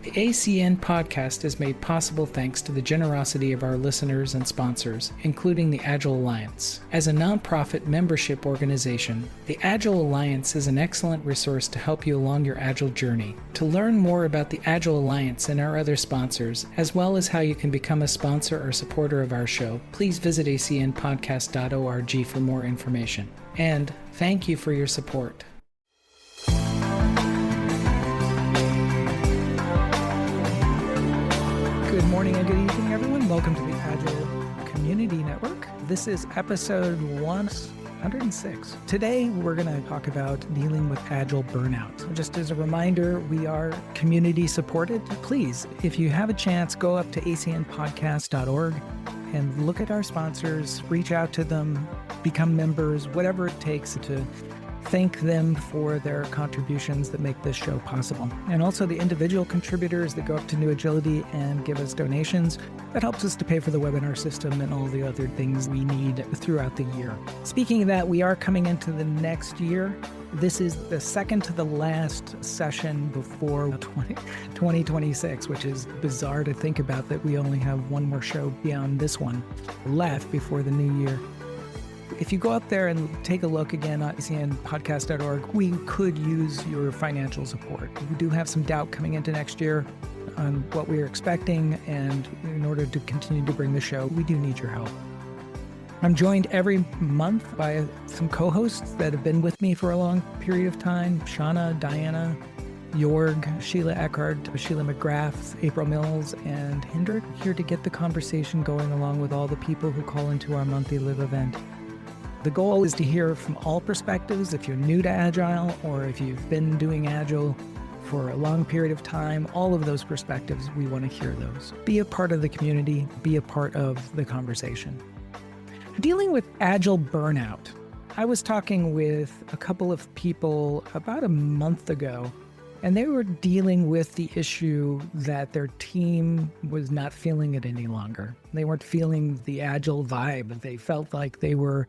The ACN podcast is made possible thanks to the generosity of our listeners and sponsors, including the Agile Alliance. As a nonprofit membership organization, the Agile Alliance is an excellent resource to help you along your Agile journey. To learn more about the Agile Alliance and our other sponsors, as well as how you can become a sponsor or supporter of our show, please visit acnpodcast.org for more information. And thank you for your support. Good morning and good evening, everyone. Welcome to the Agile Community Network. This is episode 106. Today, we're going to talk about dealing with Agile Burnout. So just as a reminder, we are community supported. Please, if you have a chance, go up to acnpodcast.org and look at our sponsors, reach out to them, become members, whatever it takes to thank them for their contributions that make this show possible. And also the individual contributors that go up to New Agility and give us donations. That helps us to pay for the webinar system and all the other things we need throughout the year. Speaking of that, we are coming into the next year. This is the second to the last session before 2026, which is bizarre to think about that we only have one more show beyond this one left before the new year. If you go up there and take a look again at acnpodcast.org, we could use your financial support. We do have some doubt coming into next year on what we are expecting, and in order to continue to bring the show, we do need your help. I'm joined every month by some co-hosts that have been with me for a long period of time: Shauna, Diana, Jorg, Sheila Eckhart, Sheila McGrath, April Mills, and Hendrik, here to get the conversation going along with all the people who call into our monthly live event. The goal is to hear from all perspectives. If you're new to Agile or if you've been doing Agile for a long period of time, all of those perspectives, we want to hear those. Be a part of the community, be a part of the conversation. Dealing with Agile Burnout. I was talking with a couple of people about a month ago, and they were dealing with the issue that their team was not feeling it any longer. They weren't feeling the Agile vibe. They felt like they were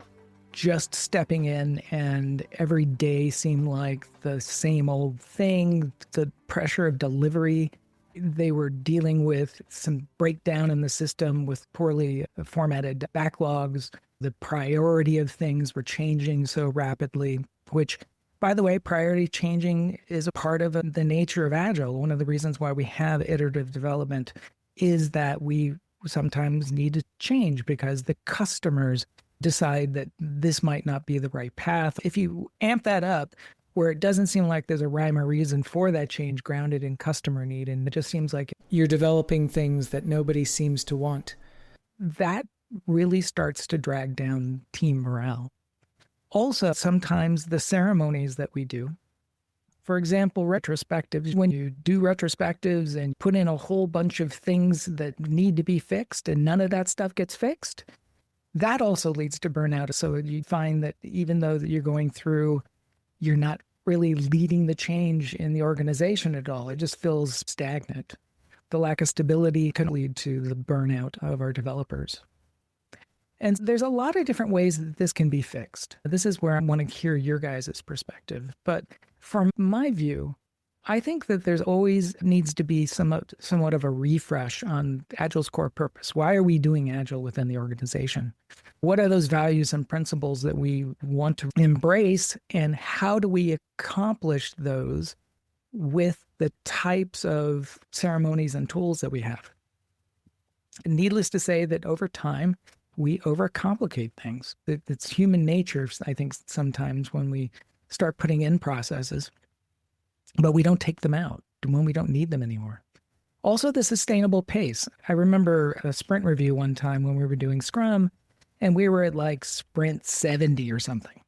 just stepping in and every day seemed like the same old thing, the pressure of delivery. They were dealing with some breakdown in the system with poorly formatted backlogs. The priority of things were changing so rapidly, which, by the way, priority changing is a part of the nature of Agile. One of the reasons why we have iterative development is that we sometimes need to change because the customers decide that this might not be the right path. If you amp that up where it doesn't seem like there's a rhyme or reason for that change grounded in customer need, and it just seems like you're developing things that nobody seems to want, that really starts to drag down team morale. Also, sometimes the ceremonies that we do, for example, retrospectives, when you do retrospectives and put in a whole bunch of things that need to be fixed and none of that stuff gets fixed, that also leads to burnout. So you find that even though that you're going through, you're not really leading the change in the organization at all. It just feels stagnant. The lack of stability can lead to the burnout of our developers. And there's a lot of different ways that this can be fixed. This is where I want to hear your guys' perspective. But from my view, I think that there's always needs to be somewhat of a refresh on Agile's core purpose. Why are we doing Agile within the organization? What are those values and principles that we want to embrace, and how do we accomplish those with the types of ceremonies and tools that we have? Needless to say that over time, we overcomplicate things. It's human nature, I think, sometimes when we start putting in processes, but we don't take them out when we don't need them anymore. Also, the sustainable pace. I remember a sprint review one time when we were doing Scrum, and we were at like sprint 70 or something.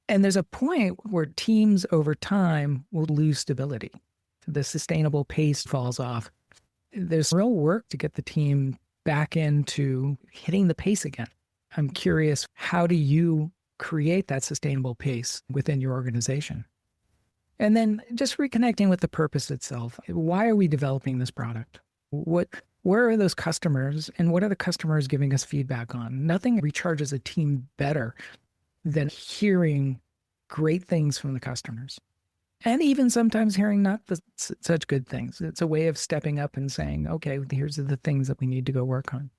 And there's a point where teams over time will lose stability. The sustainable pace falls off. There's real work to get the team back into hitting the pace again. I'm curious, how do you create that sustainable pace within your organization? And then just reconnecting with the purpose itself. Why are we developing this product? Where are those customers, and what are the customers giving us feedback on? Nothing recharges a team better than hearing great things from the customers. And even sometimes hearing not such good things. It's a way of stepping up and saying, okay, here's the things that we need to go work on.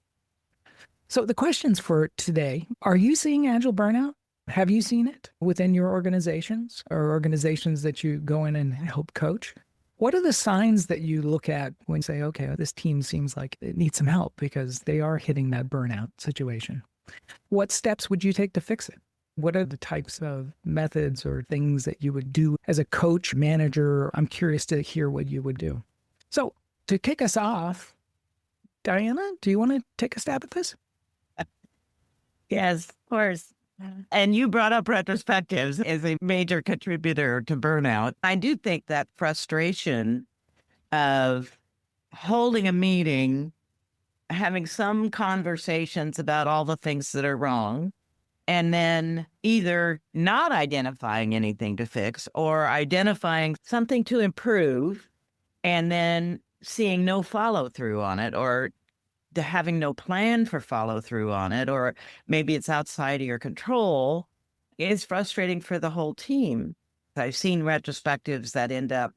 So the questions for today, are you seeing Agile burnout? Have you seen it within your organizations or organizations that you go in and help coach? What are the signs that you look at when you say, okay, this team seems like it needs some help because they are hitting that burnout situation? What steps would you take to fix it? What are the types of methods or things that you would do as a coach, manager? I'm curious to hear what you would do. So to kick us off, Diana, do you want to take a stab at this? Yes, of course. And you brought up retrospectives as a major contributor to burnout. I do think that frustration of holding a meeting, having some conversations about all the things that are wrong, and then either not identifying anything to fix or identifying something to improve and then seeing no follow through on it, or having no plan for follow through on it, or maybe it's outside of your control, is frustrating for the whole team. I've seen retrospectives that end up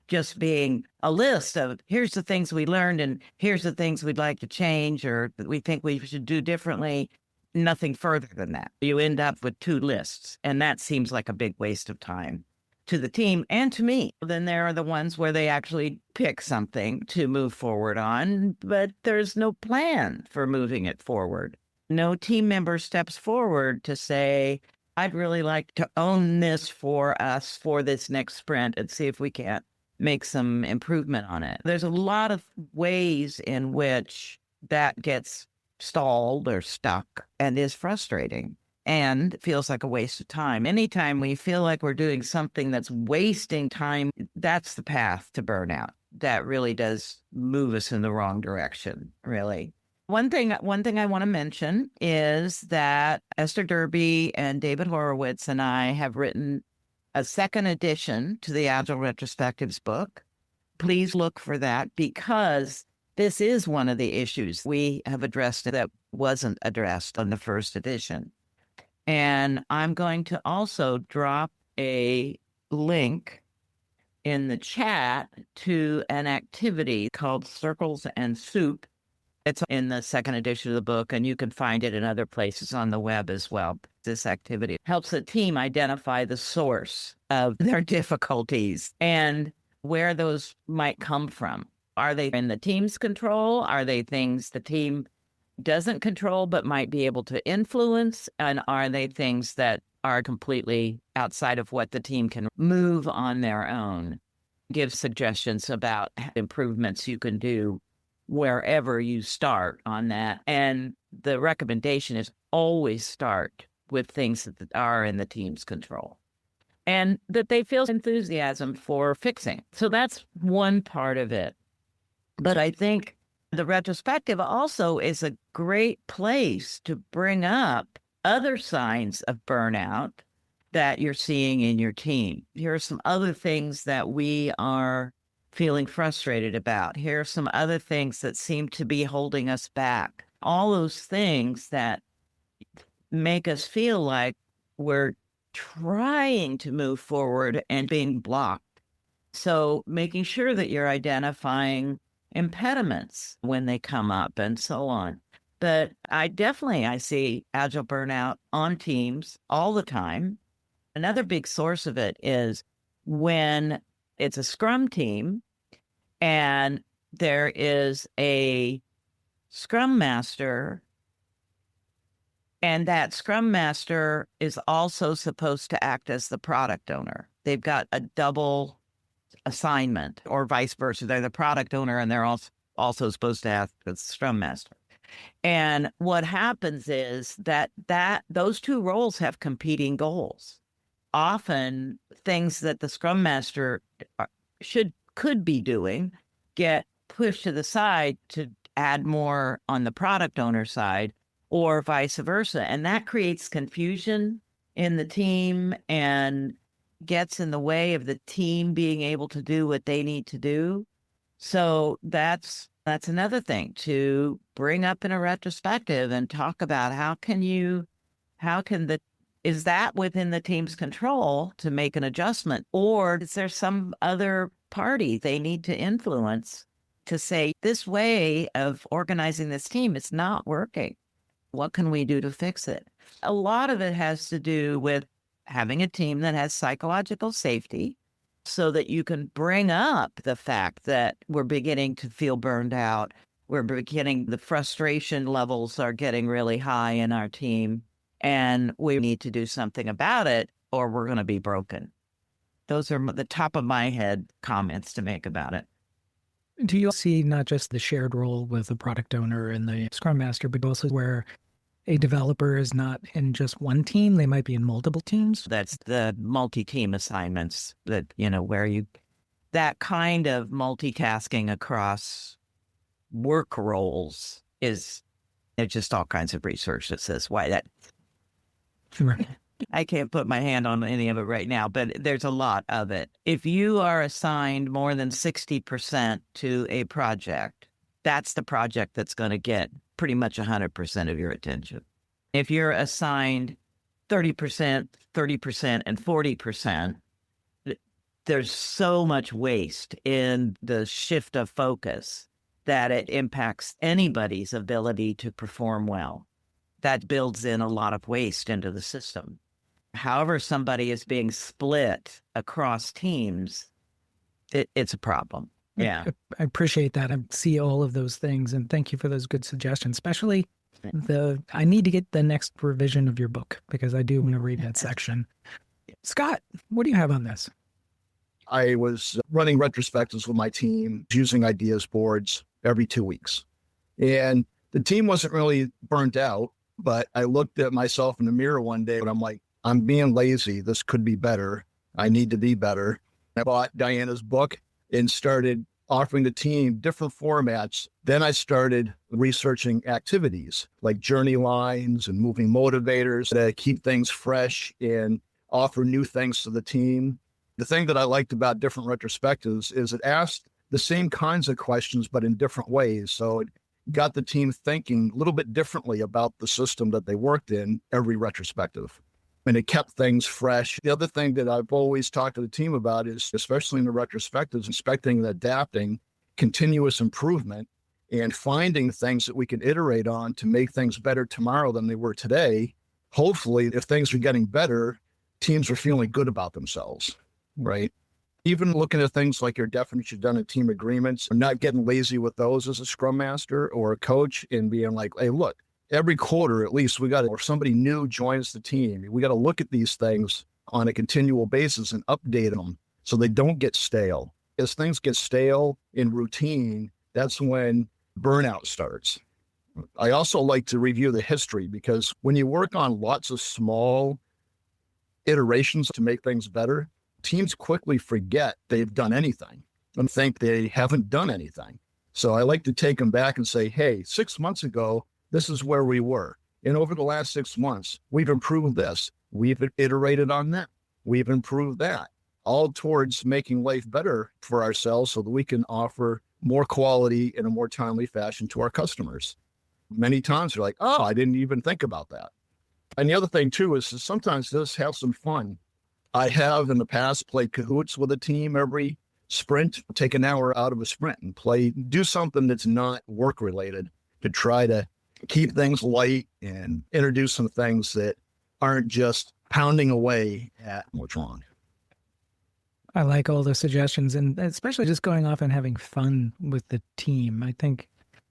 just being a list of here's the things we learned and here's the things we'd like to change or that we think we should do differently. Nothing further than that. You end up with 2 lists, and that seems like a big waste of time to the team and to me. Then there are the ones where they actually pick something to move forward on, but there's no plan for moving it forward. No team member steps forward to say, I'd really like to own this for us for this next sprint and see if we can't make some improvement on it. There's a lot of ways in which that gets stalled or stuck and is frustrating and feels like a waste of time. Anytime we feel like we're doing something that's wasting time, that's the path to burnout. That really does move us in the wrong direction, really. One thing I want to mention is that Esther Derby and David Horowitz and I have written a second edition to the Agile Retrospectives book. Please look for that because this is one of the issues we have addressed that wasn't addressed on the first edition. And I'm going to also drop a link in the chat to an activity called Circles and Soup. It's in the second edition of the book, and you can find it in other places on the web as well. This activity helps the team identify the source of their difficulties and where those might come from. Are they in the team's control? Are they things the team doesn't control but might be able to influence? And are they things that are completely outside of what the team can move on their own? Give suggestions about improvements you can do wherever you start on that. And the recommendation is always start with things that are in the team's control and that they feel enthusiasm for fixing. So that's one part of it. But I think the retrospective also is a great place to bring up other signs of burnout that you're seeing in your team. Here are some other things that we are feeling frustrated about. Here are some other things that seem to be holding us back. All those things that make us feel like we're trying to move forward and being blocked. So making sure that you're identifying impediments when they come up and so on. But I see Agile burnout on teams all the time. Another big source of it is when it's a Scrum team and there is a Scrum Master, and that Scrum Master is also supposed to act as the product owner. They've got a double assignment, or vice versa. They're the product owner and they're also supposed to act as Scrum Master. And what happens is that those 2 roles have competing goals. Often things that the Scrum Master could be doing get pushed to the side to add more on the product owner side, or vice versa. And that creates confusion in the team and gets in the way of the team being able to do what they need to do. So that's another thing to bring up in a retrospective and talk about how can the Is that within the team's control to make an adjustment? Or is there some other party they need to influence to say, this way of organizing this team is not working? What can we do to fix it? A lot of it has to do with having a team that has psychological safety so that you can bring up the fact that we're beginning to feel burned out. We're beginning, the frustration levels are getting really high in our team, and we need to do something about it or we're going to be broken. Those are the top of my head comments to make about it. Do you see not just the shared role with the product owner and the Scrum Master, but also where a developer is not in just one team, they might be in multiple teams? That's the multi-team assignments that, where that kind of multitasking across work roles there's just all kinds of research that says why that. Right. I can't put my hand on any of it right now, but there's a lot of it. If you are assigned more than 60% to a project, that's the project that's going to get pretty much 100% of your attention. If you're assigned 30%, 30%, and 40%, there's so much waste in the shift of focus that it impacts anybody's ability to perform well. That builds in a lot of waste into the system. However, somebody is being split across teams, it's a problem. Yeah. I appreciate that. I see all of those things, and thank you for those good suggestions, especially I need to get the next revision of your book because I do want to read that section. Scott, what do you have on this? I was running retrospectives with my team, using ideas boards every 2 weeks. And the team wasn't really burnt out, but I looked at myself in the mirror one day and I'm like, I'm being lazy. This could be better. I need to be better. I bought Diana's book and started offering the team different formats. Then I started researching activities like journey lines and moving motivators to keep things fresh and offer new things to the team. The thing that I liked about different retrospectives is it asked the same kinds of questions, but in different ways. So it got the team thinking a little bit differently about the system that they worked in every retrospective. And it kept things fresh. The other thing that I've always talked to the team about is, especially in the retrospectives, inspecting and adapting, continuous improvement, and finding things that we can iterate on to make things better tomorrow than they were today. Hopefully, if things are getting better, teams are feeling good about themselves, right? Even looking at things like your definition done in team agreements, not getting lazy with those as a scrum master or a coach and being like, hey, look, every quarter, at least or somebody new joins the team, we got to look at these things on a continual basis and update them so they don't get stale. As things get stale in routine, that's when burnout starts. I also like to review the history because when you work on lots of small iterations to make things better, teams quickly forget they've done anything and think they haven't done anything. So I like to take them back and say, hey, 6 months ago, this is where we were. And over the last 6 months, we've improved this. We've iterated on that. We've improved that, all towards making life better for ourselves so that we can offer more quality in a more timely fashion to our customers. Many times they're like, oh, I didn't even think about that. And the other thing too is sometimes just have some fun. I have in the past played Kahoots with a team every sprint, take an hour out of a sprint and do something that's not work related to try to keep things light and introduce some things that aren't just pounding away at what's wrong. I like all the suggestions, and especially just going off and having fun with the team. I think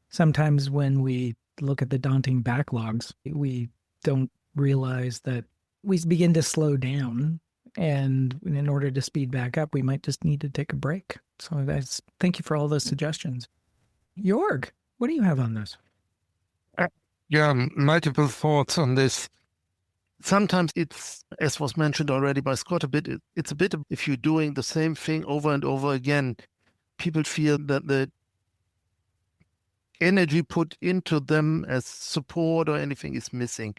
sometimes when we look at the daunting backlogs, we don't realize that we begin to slow down, and in order to speed back up, we might just need to take a break. So thank you for all those suggestions. Jorg, what do you have on this? Yeah, multiple thoughts on this. Sometimes it's, as was mentioned already by Scott, it's a bit of, if you're doing the same thing over and over again, people feel that the energy put into them as support or anything is missing.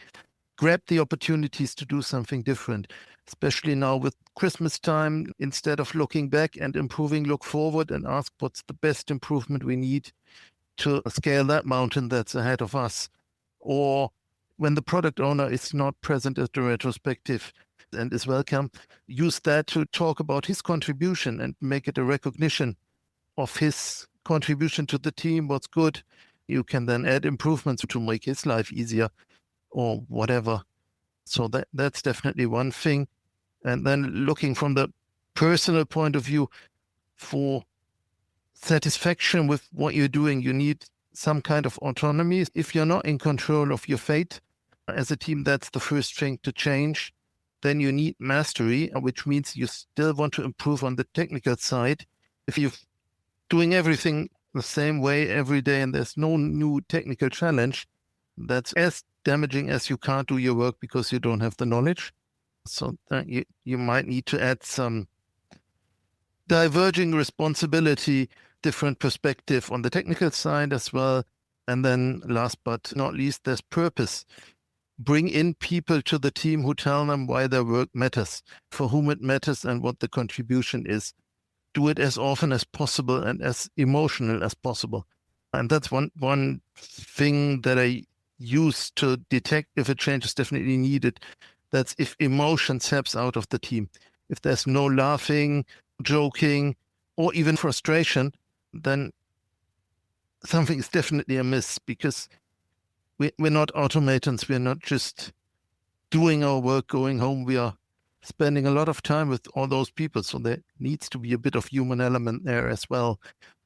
Grab the opportunities to do something different, especially now with Christmas time. Instead of looking back and improving, look forward and ask what's the best improvement we need to scale that mountain that's ahead of us. Or when the product owner is not present at the retrospective and is welcome, use that to talk about his contribution and make it a recognition of his contribution to the team, what's good. You can then add improvements to make his life easier or whatever. So that's definitely one thing. And then looking from the personal point of view, for satisfaction with what you're doing, you need some kind of autonomy. If you're not in control of your fate as a team, that's the first thing to change. Then you need mastery, which means you still want to improve on the technical side. If you're doing everything the same way every day and there's no new technical challenge, that's as damaging as you can't do your work because you don't have the knowledge. So you might need to add some diverging responsibility, different perspective on the technical side as well. And then last but not least, there's purpose. Bring in people to the team who tell them why their work matters, for whom it matters and what the contribution is. Do it as often as possible and as emotional as possible. And that's one thing that I use to detect if a change is definitely needed. That's if emotion saps out of the team. If there's no laughing, joking, or even frustration, then something is definitely amiss, because we're not automatons. We're not just doing our work, going home. We are spending a lot of time with all those people. So there needs to be a bit of human element there as well.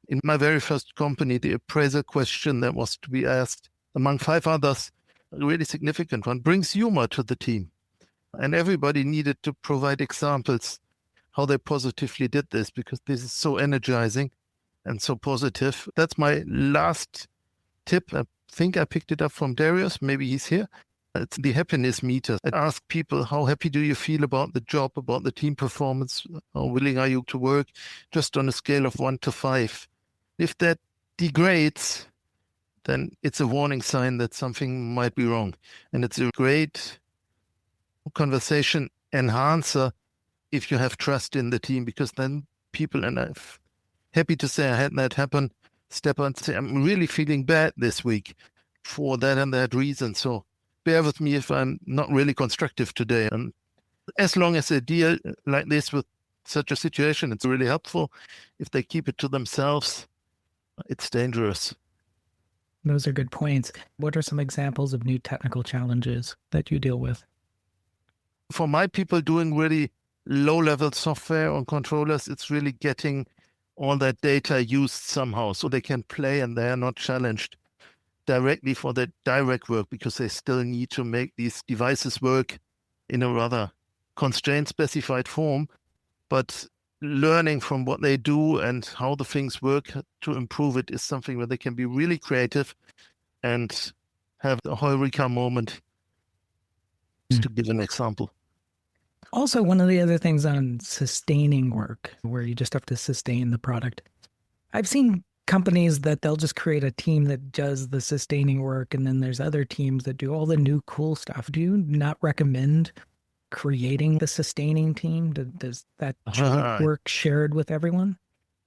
In my very first company, the appraiser question that was to be asked, among 5 others, a really significant one, brings humor to the team. And everybody needed to provide examples how they positively did this, because this is so energizing and so positive. That's my last tip. I think I picked it up from Darius. Maybe he's here. It's the happiness meter. I ask people, how happy do you feel about the job, about the team performance? How willing are you to work? Just on a scale of 1 to 5. If that degrades, then it's a warning sign that something might be wrong. And it's a great conversation enhancer if you have trust in the team, because then people, and I'm happy to say I had that happen, step on and say, I'm really feeling bad this week for that and that reason. So bear with me if I'm not really constructive today. And as long as they deal like this with such a situation, it's really helpful. If they keep it to themselves, it's dangerous. Those are good points. What are some examples of new technical challenges that you deal with? For my people doing really low-level software on controllers, it's really getting all that data used somehow so they can play and they are not challenged directly for their direct work, because they still need to make these devices work in a rather constrained, specified form. But learning from what they do and how the things work to improve it is something where they can be really creative and have a Heureka moment, to give an example. Also, one of the other things on sustaining work, where you just have to sustain the product. I've seen companies that they'll just create a team that does the sustaining work, and then there's other teams that do all the new cool stuff. Do you not recommend creating the sustaining team? Does that work shared with everyone?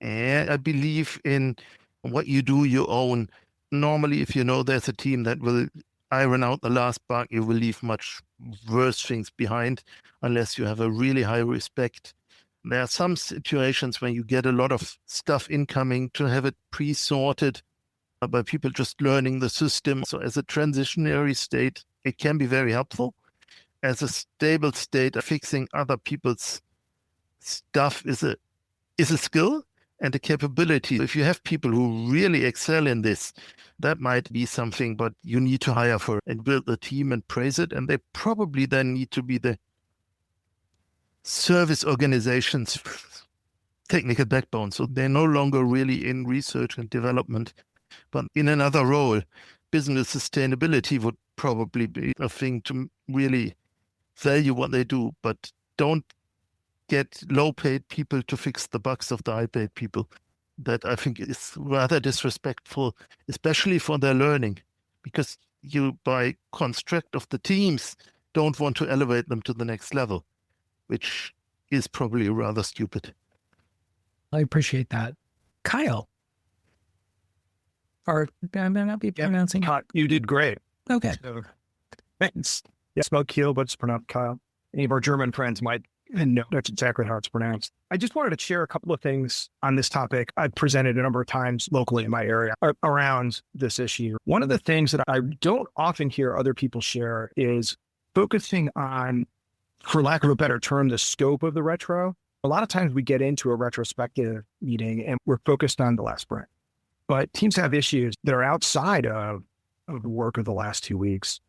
Yeah, I believe in what you do, you own. Normally, if you know there's a team that will iron out the last bug, you will leave much worse things behind unless you have a really high respect. There are some situations when you get a lot of stuff incoming to have it pre-sorted by people just learning the system. So as a transitionary state, it can be very helpful. As a stable state, fixing other people's stuff is a skill and a capability. If you have people who really excel in this, that might be something, but you need to hire for it and build the team and praise it. And they probably then need to be the service organization's technical backbone. So they're no longer really in research and development, but in another role. Business sustainability would probably be a thing to really value what they do, but don't get low-paid people to fix the bugs of the high-paid people. That I think is rather disrespectful, especially for their learning, because you, by construct of the teams, don't want to elevate them to the next level, which is probably rather stupid. I appreciate that. Kyle. Or I may not be pronouncing it. You did great. Okay. So, It's spelled Kiel, but it's pronounced Kyle. Any of our German friends might know that's exactly how it's pronounced. I just wanted to share a couple of things on this topic. I've presented a number of times locally in my area around this issue. One of the things that I don't often hear other people share is focusing on, for lack of a better term, the scope of the retro. A lot of times we get into a retrospective meeting and we're focused on the last sprint. But teams have issues that are outside of the work of the last 2 weeks.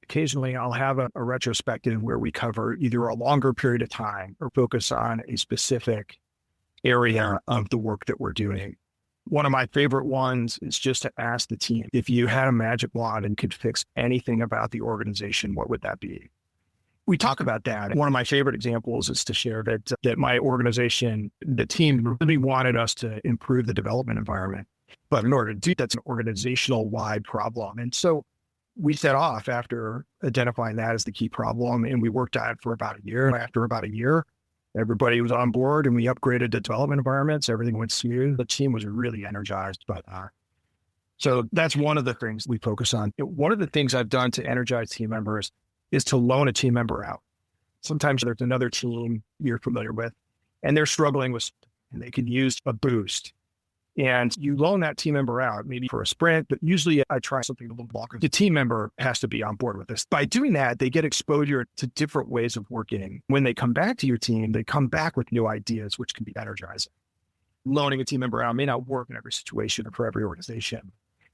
Occasionally, I'll have a retrospective where we cover either a longer period of time or focus on a specific area of the work that we're doing. One of my favorite ones is just to ask the team, if you had a magic wand and could fix anything about the organization, what would that be? We talk about that. One of my favorite examples is to share that my organization, the team really wanted us to improve the development environment. But in order to do that's an organizational wide problem. And so we set off after identifying that as the key problem, and we worked on it for about a year. And after about a year, everybody was on board and we upgraded the development environments. Everything went smooth. The team was really energized by that. So that's one of the things we focus on. One of the things I've done to energize team members is to loan a team member out. Sometimes there's another team you're familiar with and they're struggling with, and they can use a boost. And you loan that team member out, maybe for a sprint, but usually I try something a little longer. The team member has to be on board with this. By doing that, they get exposure to different ways of working. When they come back to your team, they come back with new ideas, which can be energizing. Loaning a team member out may not work in every situation or for every organization.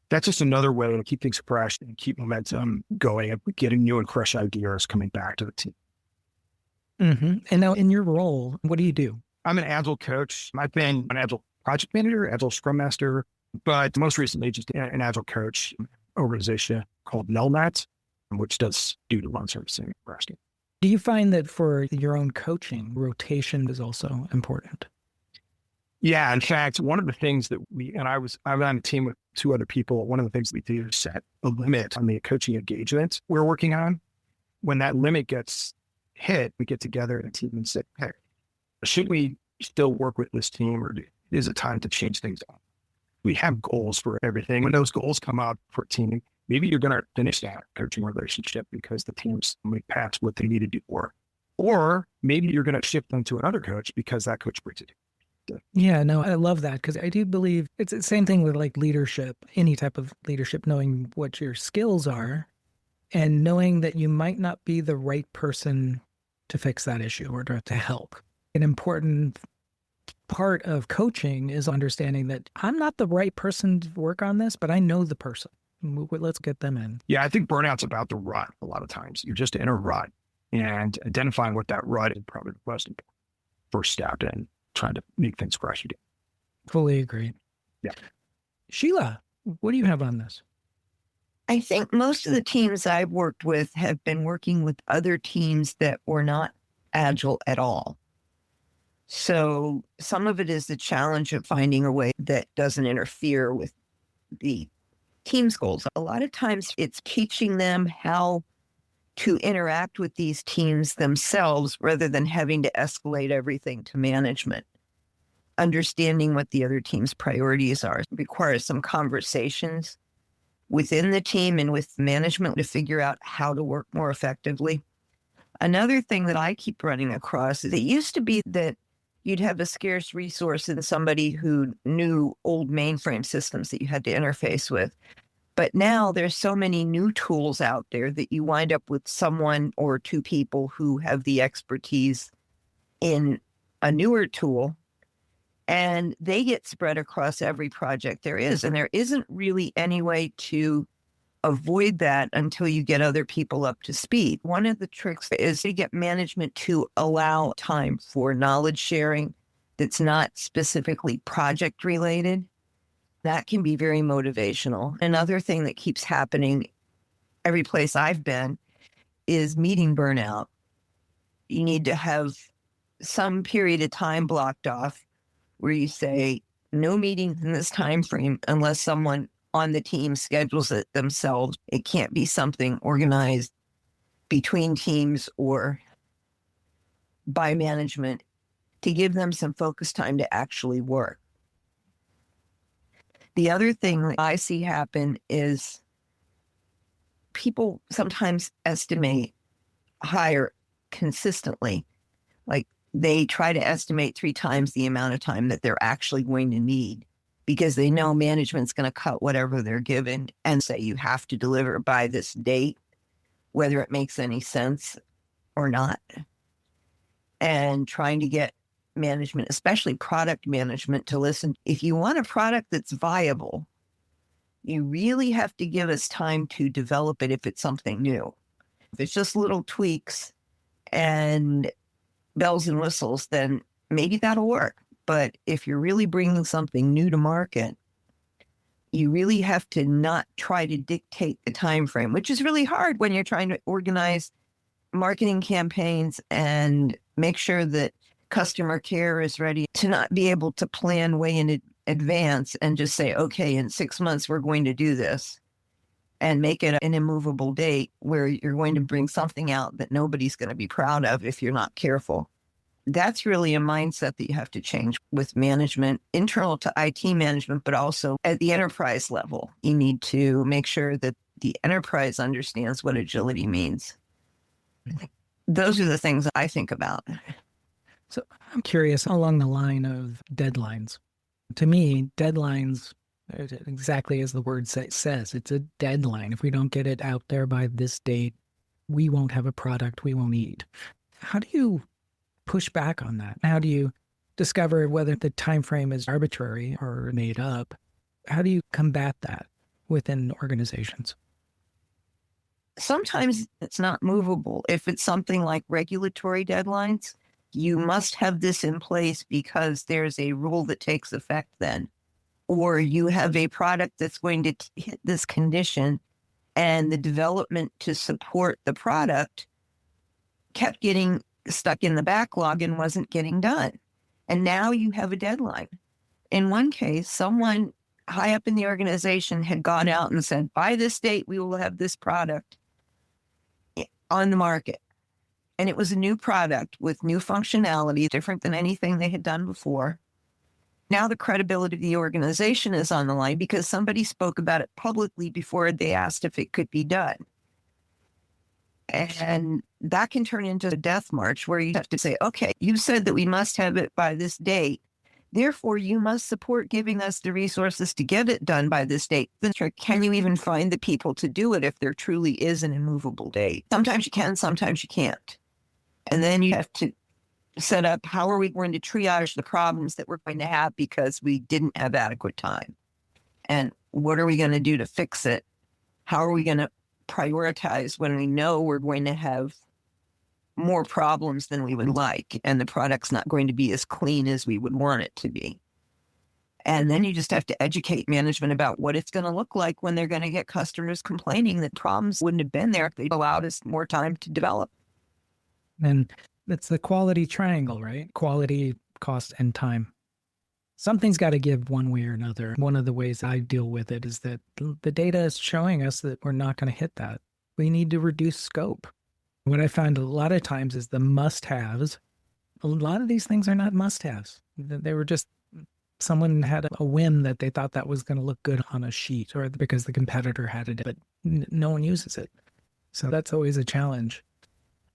That's just another way to keep things fresh and keep momentum going and getting new and fresh ideas coming back to the team. Mm-hmm. And now in your role, what do you do? I'm an Agile coach. I've been an Agile project manager, Agile Scrum Master, but most recently just an Agile coach organization called Nelnet, which does do-to-run servicing and resting. Do you find that for your own coaching, rotation is also important? Yeah, in fact, one of the things that I'm on a team with 2 other people. One of the things we do is set a limit on the coaching engagement we're working on. When that limit gets hit, we get together in a team and say, hey, should we still work with this team, or is it time to change things up? We have goals for everything. When those goals come out for a team, maybe you're going to finish that coaching relationship because the team's moved past what they need to do for. Or maybe you're going to shift them to another coach because that coach brings it. Yeah, no, I love that because I do believe it's the same thing with like leadership, any type of leadership, knowing what your skills are and knowing that you might not be the right person to fix that issue or to help. An important part of coaching is understanding that I'm not the right person to work on this, but I know the person. Let's get them in. Yeah, I think burnout's about the rut a lot of times. You're just in a rut, and identifying what that rut is probably the most important first step in trying to make things fresh again. Fully agree. Yeah. Sheila, what do you have on this? I think most of the teams I've worked with have been working with other teams that were not Agile at all. So some of it is the challenge of finding a way that doesn't interfere with the team's goals. A lot of times it's teaching them how to interact with these teams themselves rather than having to escalate everything to management. Understanding what the other team's priorities are requires some conversations within the team and with management to figure out how to work more effectively. Another thing that I keep running across is it used to be that you'd have a scarce resource in somebody who knew old mainframe systems that you had to interface with. But now there's so many new tools out there that you wind up with someone or 2 people who have the expertise in a newer tool, and they get spread across every project there is. And there isn't really any way to avoid that until you get other people up to speed. One of the tricks is to get management to allow time for knowledge sharing that's not specifically project related. That can be very motivational. Another thing that keeps happening every place I've been is meeting burnout. You need to have some period of time blocked off where you say no meetings in this time frame unless someone on the team schedules it themselves. It can't be something organized between teams or by management, to give them some focus time to actually work. The other thing that I see happen is People sometimes estimate hire consistently. Like they try to estimate 3 times the amount of time that they're actually going to need because they know management's going to cut whatever they're given and say you have to deliver by this date, whether it makes any sense or not. And trying to get management, especially product management, to listen. If you want a product that's viable, you really have to give us time to develop it if it's something new. If it's just little tweaks and bells and whistles, then maybe that'll work. But if you're really bringing something new to market, you really have to not try to dictate the time frame, which is really hard when you're trying to organize marketing campaigns and make sure that customer care is ready, to not be able to plan way in advance and just say, okay, in 6 months, we're going to do this, and make it an immovable date where you're going to bring something out that nobody's going to be proud of if you're not careful. That's really a mindset that you have to change with management, internal to IT management, but also at the enterprise level. You need to make sure that the enterprise understands what agility means. Those are the things I think about. So I'm curious along the line of deadlines. To me, deadlines, exactly as the word says, it's a deadline. If we don't get it out there by this date, we won't have a product we won't eat. How do you push back on that? How do you discover whether the time frame is arbitrary or made up? How do you combat that within organizations? Sometimes it's not movable. If it's something like regulatory deadlines, you must have this in place because there's a rule that takes effect then. Or you have a product that's going to hit this condition, and the development to support the product kept getting stuck in the backlog and wasn't getting done. And now you have a deadline. In one case, someone high up in the organization had gone out and said, by this date, we will have this product on the market. And it was a new product with new functionality, different than anything they had done before. Now the credibility of the organization is on the line because somebody spoke about it publicly before they asked if it could be done. And that can turn into a death march where you have to say, okay, you said that we must have it by this date. Therefore, you must support giving us the resources to get it done by this date. Then can you even find the people to do it if there truly is an immovable date? Sometimes you can, sometimes you can't. And then you have to set up, how are we going to triage the problems that we're going to have because we didn't have adequate time? And what are we going to do to fix it? How are we going to prioritize when we know we're going to have more problems than we would like and the product's not going to be as clean as we would want it to be? And then you just have to educate management about what it's going to look like when they're going to get customers complaining that problems wouldn't have been there if they allowed us more time to develop. And it's the quality triangle, right? Quality, cost, and time. Something's got to give one way or another. One of the ways I deal with it is that the data is showing us that we're not going to hit that. We need to reduce scope. What I find a lot of times is the must-haves. A lot of these things are not must-haves. They were just, someone had a whim that they thought that was going to look good on a sheet or because the competitor had it, but no one uses it. So that's always a challenge.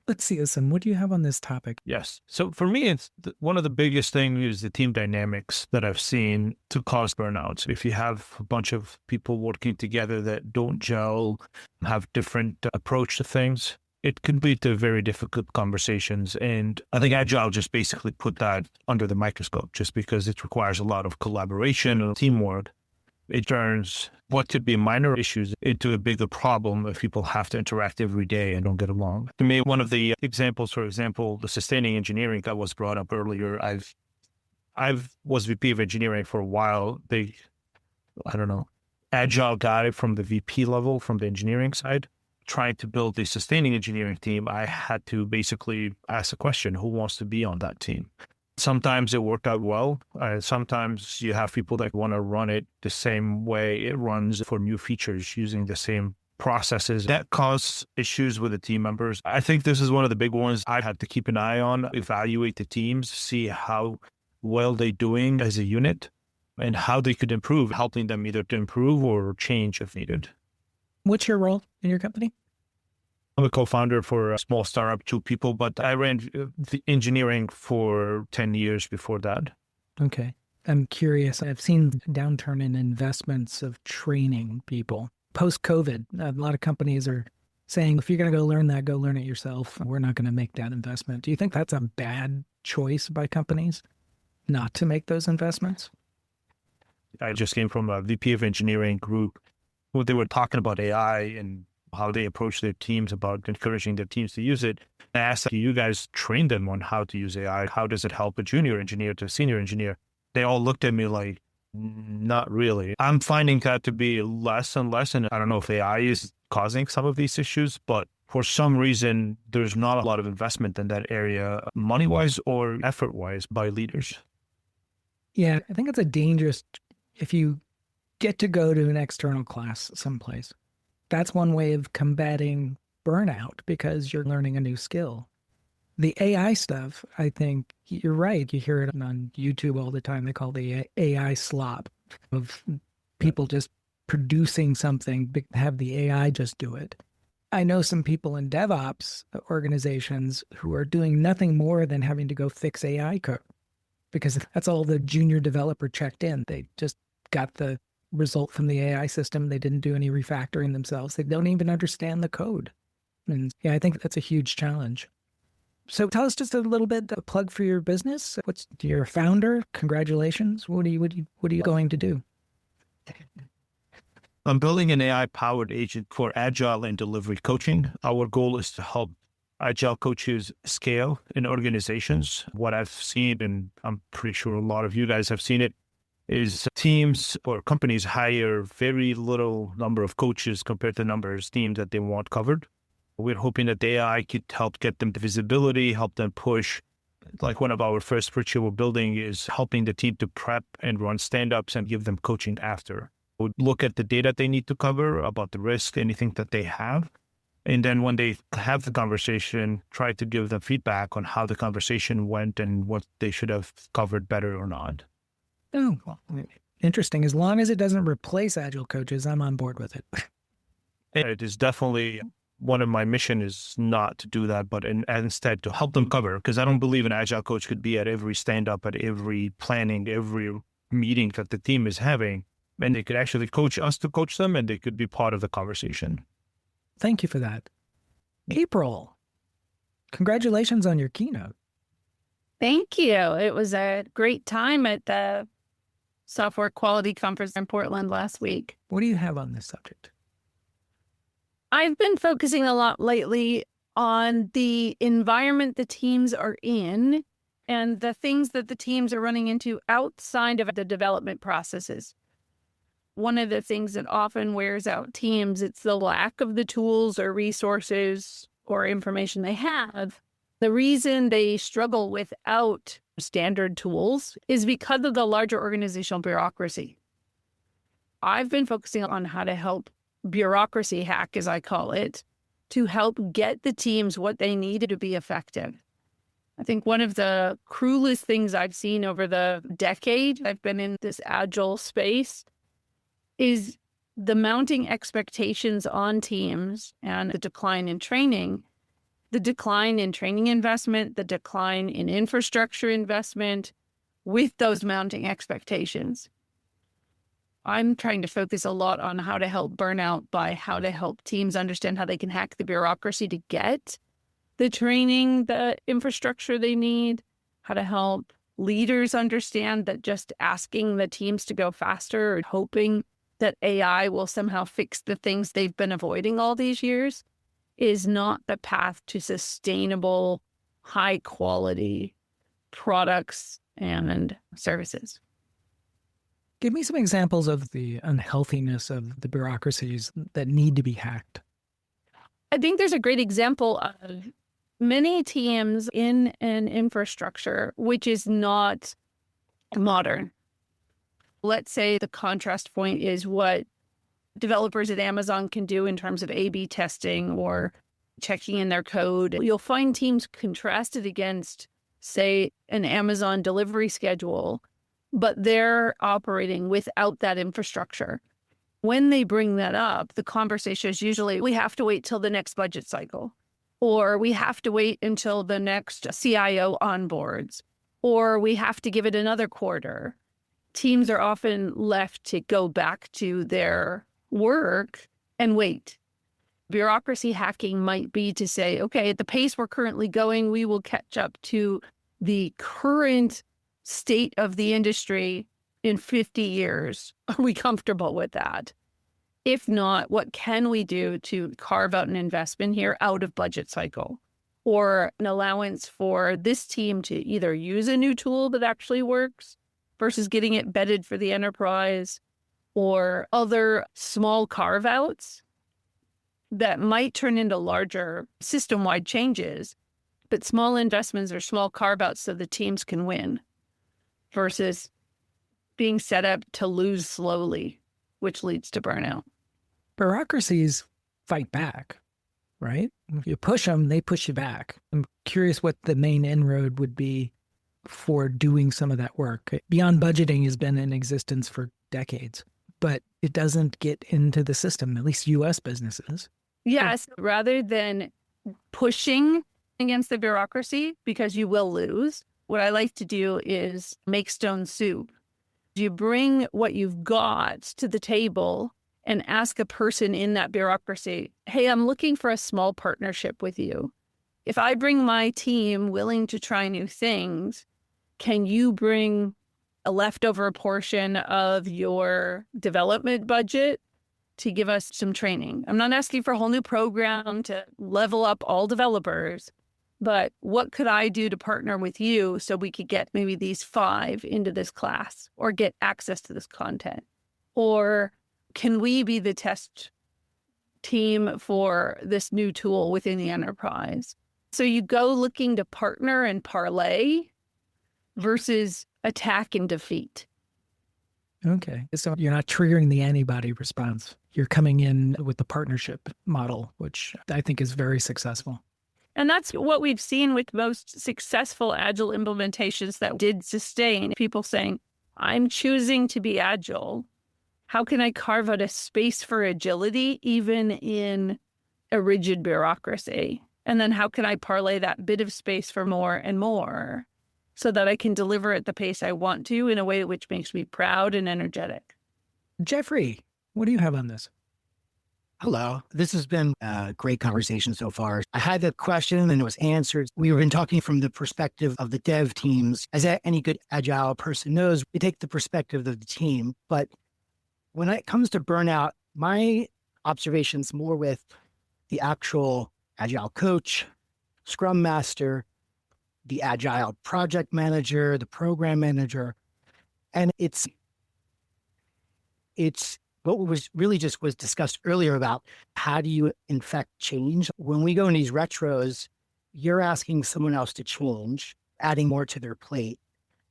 Let's see, Asim, what do you have on this topic? Yes. So for me, it's one of the biggest things is the team dynamics that I've seen to cause burnouts. If you have a bunch of people working together that don't gel, have different approach to things, it can lead to very difficult conversations. And I think Agile just basically put that under the microscope just because it requires a lot of collaboration and teamwork. It turns what could be minor issues into a bigger problem if people have to interact every day and don't get along. To me, one of the examples, for example, the sustaining engineering that was brought up earlier, I've was VP of engineering for a while. Agile guy from the VP level, from the engineering side, trying to build the sustaining engineering team. I had to basically ask a question, who wants to be on that team? Sometimes it worked out well. Sometimes you have people that want to run it the same way it runs for new features using the same processes. That causes issues with the team members. I think this is one of the big ones I had to keep an eye on, evaluate the teams, see how well they're doing as a unit and how they could improve, helping them either to improve or change if needed. What's your role in your company? I'm a co-founder for a small startup, 2 people, but I ran the engineering for 10 years before that. Okay. I'm curious. I've seen a downturn in investments of training people. Post-COVID, a lot of companies are saying, if you're going to go learn that, go learn it yourself. We're not going to make that investment. Do you think that's a bad choice by companies not to make those investments? I just came from a VP of engineering group where they were talking about AI and how they approach their teams, about encouraging their teams to use it. I asked, do you guys train them on how to use AI? How does it help a junior engineer to a senior engineer? They all looked at me like, not really. I'm finding that to be less and less. And I don't know if AI is causing some of these issues, but for some reason, there's not a lot of investment in that area, money-wise or effort-wise, by leaders. Yeah, I think it's a dangerous, if you get to go to an external class someplace, that's one way of combating burnout because you're learning a new skill. The AI stuff, I think you're right. You hear it on YouTube all the time. They call the AI slop of people just producing something, have the AI just do it. I know some people in DevOps organizations who are doing nothing more than having to go fix AI code because that's all the junior developer checked in. They just got the result from the AI system. They didn't do any refactoring themselves. They don't even understand the code. And yeah, I think that's a huge challenge. So tell us just a little bit, a plug for your business. What's your founder? Congratulations. What are you going to do? I'm building an AI-powered agent for agile and delivery coaching. Our goal is to help agile coaches scale in organizations. What I've seen, and I'm pretty sure a lot of you guys have seen it, is teams or companies hire very little number of coaches compared to the number of teams that they want covered. We're hoping that the AI could help get them the visibility, help them push. Like one of our first feature we're building is helping the team to prep and run stand-ups and give them coaching after. We'll look at the data they need to cover about the risk, anything that they have. And then when they have the conversation, try to give them feedback on how the conversation went and what they should have covered better or not. Oh, well, interesting. As long as it doesn't replace Agile coaches, I'm on board with it. It is definitely one of my mission is not to do that, but instead to help them cover, because I don't believe an Agile coach could be at every stand-up, at every planning, every meeting that the team is having. And they could actually coach us to coach them, and they could be part of the conversation. Thank you for that. April, congratulations on your keynote. Thank you. It was a great time at the Software Quality Conference in Portland last week. What do you have on this subject? I've been focusing a lot lately on the environment the teams are in and the things that the teams are running into outside of the development processes. One of the things that often wears out teams, it's the lack of the tools or resources or information they have. The reason they struggle without standard tools is because of the larger organizational bureaucracy. I've been focusing on how to help bureaucracy hack, as I call it, to help get the teams what they need to be effective. I think one of the cruelest things I've seen over the decade I've been in this agile space is the mounting expectations on teams and the decline in training, the decline in training investment, the decline in infrastructure investment with those mounting expectations. I'm trying to focus a lot on how to help burnout by how to help teams understand how they can hack the bureaucracy to get the training, the infrastructure they need, how to help leaders understand that just asking the teams to go faster or hoping that AI will somehow fix the things they've been avoiding all these years is not the path to sustainable, high quality products and services. Give me some examples of the unhealthiness of the bureaucracies that need to be hacked. I think there's a great example of many teams in an infrastructure which is not modern. Let's say the contrast point is what developers at Amazon can do in terms of A/B testing or checking in their code. You'll find teams contrasted against, say, an Amazon delivery schedule, but they're operating without that infrastructure. when they bring that up, the conversation is usually, we have to wait till the next budget cycle, or we have to wait until the next CIO onboards, or we have to give it another quarter. Teams are often left to go back to their work and wait. Bureaucracy hacking might be to say, okay, at the pace we're currently going, we will catch up to the current state of the industry in 50 years. Are we comfortable with that? If not, what can we do to carve out an investment here out of budget cycle, or an allowance for this team to either use a new tool that actually works versus getting it bedded for the enterprise, or other small carve-outs that might turn into larger system-wide changes, but small investments or small carve-outs so the teams can win versus being set up to lose slowly, which leads to burnout. Bureaucracies fight back, right? If you push them, they push you back. I'm curious what the main inroad would be for doing some of that work. Beyond budgeting has been in existence for decades, but it doesn't get into the system, at least U.S. businesses. Yes, rather than pushing against the bureaucracy, because you will lose, what I like to do is make stone soup. You bring what you've got to the table and ask a person in that bureaucracy, hey, I'm looking for a small partnership with you. If I bring my team willing to try new things, can you bring a leftover portion of your development budget to give us some training? I'm not asking for a whole new program to level up all developers, but what could I do to partner with you so we could get maybe these 5 into this class or get access to this content? Or can we be the test team for this new tool within the enterprise? So you go looking to partner and parlay versus attack and defeat. Okay. So you're not triggering the antibody response. You're coming in with the partnership model, which I think is very successful. And that's what we've seen with most successful Agile implementations that did sustain. People saying, I'm choosing to be Agile. How can I carve out a space for agility, even in a rigid bureaucracy? And then how can I parlay that bit of space for more and more so that I can deliver at the pace I want to in a way which makes me proud and energetic? Jeffrey, what do you have on this? Hello. This has been a great conversation so far. I had the question and it was answered. We've been talking from the perspective of the dev teams. As any good Agile person knows, we take the perspective of the team. But when it comes to burnout, my observation's more with the actual Agile coach, Scrum Master, the Agile project manager, the program manager. And it's what was really just was discussed earlier about how do you infect change? When we go in these retros, you're asking someone else to change, adding more to their plate.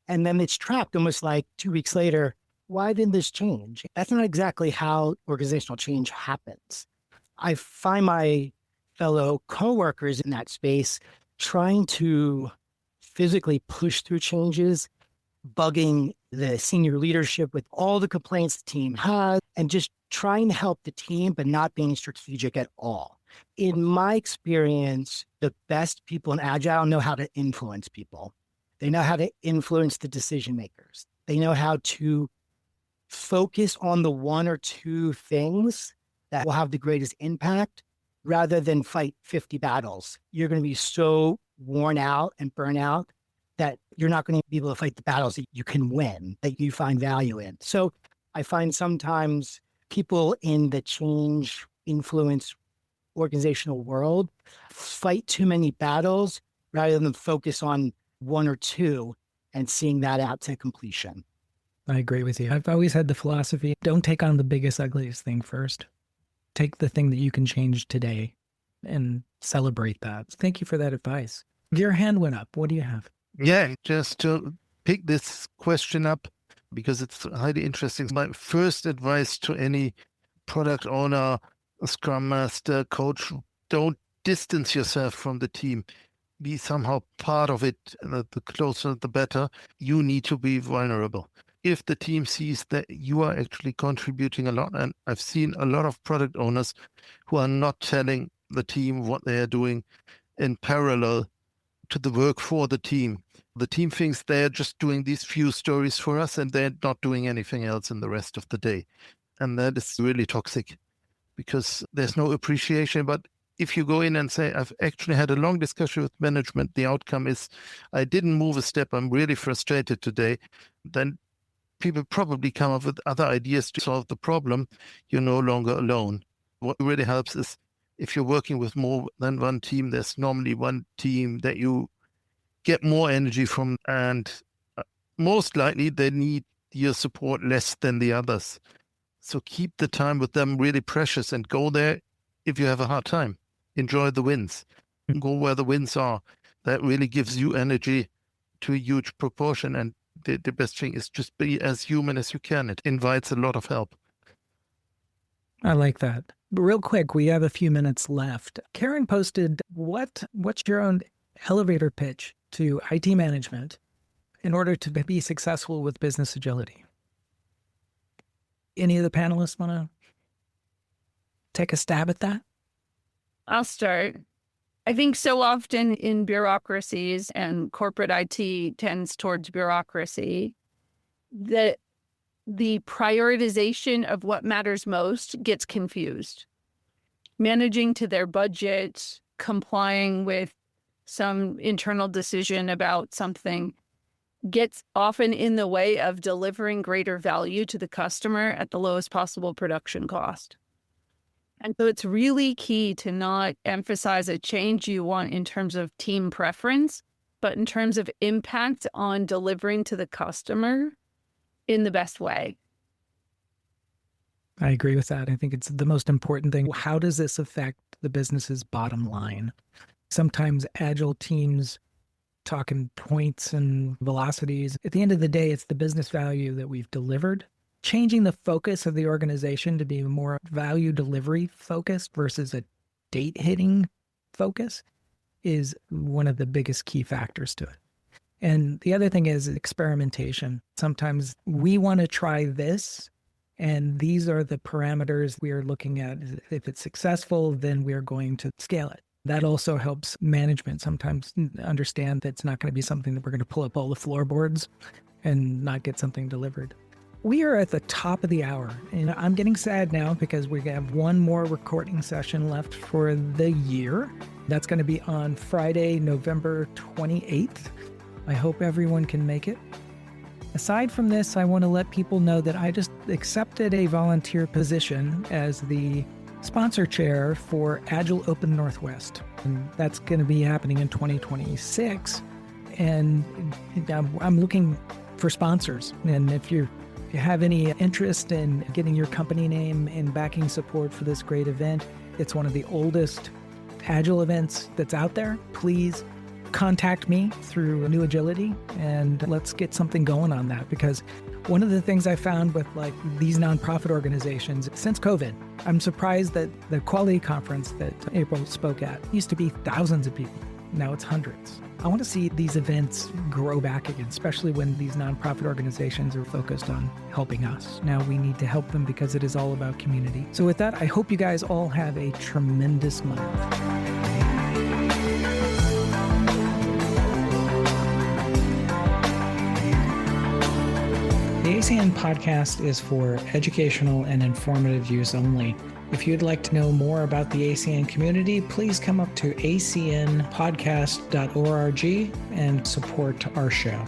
And then it's trapped almost like 2 weeks later. Why didn't this change? That's not exactly how organizational change happens. I find my fellow coworkers in that space trying to physically push through changes, bugging the senior leadership with all the complaints the team has, and just trying to help the team, but not being strategic at all. In my experience, the best people in Agile know how to influence people. They know how to influence the decision makers. They know how to focus on the 1 or 2 things that will have the greatest impact rather than fight 50 battles. You're going to be so worn out and burnt out that you're not going to be able to fight the battles that you can win, that you find value in. So I find sometimes people in the change influence organizational world fight too many battles rather than focus on 1 or 2 and seeing that out to completion. I agree with you. I've always had the philosophy, don't take on the biggest, ugliest thing first. Take the thing that you can change today and celebrate that. Thank you for that advice. Your hand went up. What do you have? Yeah, just to pick this question up because it's highly interesting. My first advice to any product owner, Scrum Master, coach, don't distance yourself from the team. Be somehow part of it. The closer, the better. You need to be vulnerable. if the team sees that you are actually contributing a lot. And I've seen a lot of product owners who are not telling the team what they are doing in parallel to the work for the team. The team thinks they're just doing these few stories for us and they're not doing anything else in the rest of the day. And that is really toxic because there's no appreciation. But if you go in and say, I've actually had a long discussion with management, the outcome is I didn't move a step, I'm really frustrated today, then people probably come up with other ideas to solve the problem. You're no longer alone. What really helps is if you're working with more than one team, there's normally one team that you get more energy from, and most likely they need your support less than the others. So keep the time with them really precious and go there if you have a hard time. Enjoy the wins. Go where the wins are. That really gives you energy to a huge proportion. And the best thing is just be as human as you can. It invites a lot of help. I like that. But real quick, we have a few minutes left. Karen posted, what's your own elevator pitch to IT management in order to be successful with business agility? Any of the panelists want to take a stab at that? I'll start. I think so often in bureaucracies, and corporate IT tends towards bureaucracy, that the prioritization of what matters most gets confused. Managing to their budget, complying with some internal decision about something gets often in the way of delivering greater value to the customer at the lowest possible production cost. And so it's really key to not emphasize a change you want in terms of team preference, but in terms of impact on delivering to the customer in the best way. I agree with that. I think it's the most important thing. How does this affect the business's bottom line? Sometimes agile teams talk in points and velocities. At the end of the day, it's the business value that we've delivered. Changing the focus of the organization to be more value delivery focused versus a date hitting focus is one of the biggest key factors to it. And the other thing is experimentation. Sometimes we want to try this, and these are the parameters we are looking at. If it's successful, then we are going to scale it. That also helps management sometimes understand that it's not going to be something that we're going to pull up all the floorboards and not get something delivered. We are at the top of the hour, and I'm getting sad now because we have one more recording session left for the year. That's going to be on Friday, November 28th. I hope everyone can make it. Aside from this, I want to let people know that I just accepted a volunteer position as the sponsor chair for Agile Open Northwest. And that's going to be happening in 2026. And I'm looking for sponsors. And if you have any interest in getting your company name and backing support for this great event, it's one of the oldest Agile events that's out there. Please contact me through New Agility and let's get something going on that. Because one of the things I found with like these nonprofit organizations since COVID, I'm surprised that the quality conference that April spoke at used to be thousands of people. Now it's hundreds. I want to see these events grow back again, especially when these nonprofit organizations are focused on helping us. Now we need to help them because it is all about community. So with that, I hope you guys all have a tremendous month. The ACN podcast is for educational and informative use only. If you'd like to know more about the ACN community, please come up to acnpodcast.org and support our show.